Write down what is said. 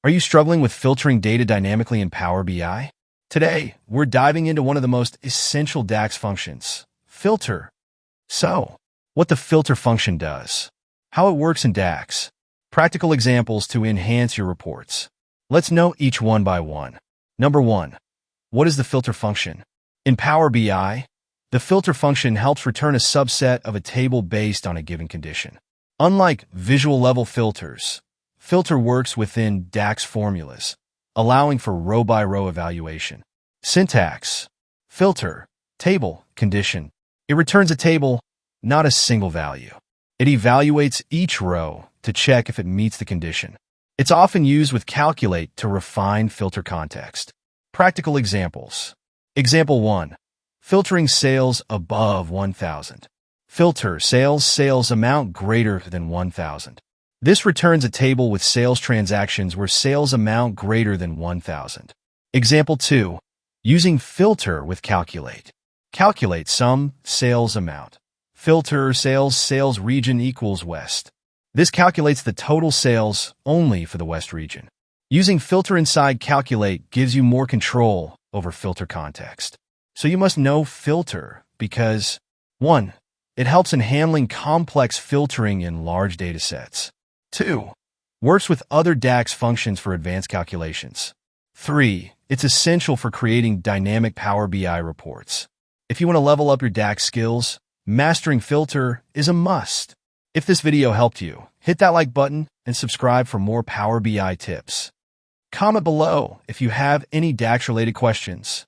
Are you struggling with filtering data dynamically in Power BI? Today, we're diving into one of the most essential DAX functions, filter. So, what the filter function does, how it works in DAX, practical examples to enhance your reports. Let's know each one by one. Number 1. What is the filter function? In Power BI, the filter function helps return a subset of a table based on a given condition. Unlike visual-level filters, filter works within DAX formulas, allowing for row-by-row evaluation. Syntax: filter, table, condition. It returns a table, not a single value. It evaluates each row to check if it meets the condition. It's often used with calculate to refine filter context. Practical examples. Example 1. Filtering sales above 1,000. Filter sales amount greater than 1,000. This returns a table with sales transactions where sales amount greater than 1,000. Example 2. Using filter with calculate. Calculate sum sales amount. Filter sales region equals West. This calculates the total sales only for the West region. Using filter inside calculate gives you more control over filter context. So you must know filter because 1. It helps in handling complex filtering in large data sets. 2. Works with other DAX functions for advanced calculations. 3. It's essential for creating dynamic Power BI reports. If you want to level up your DAX skills, mastering filter is a must. If this video helped you, hit that like button and subscribe for more Power BI tips. Comment below if you have any DAX-related questions.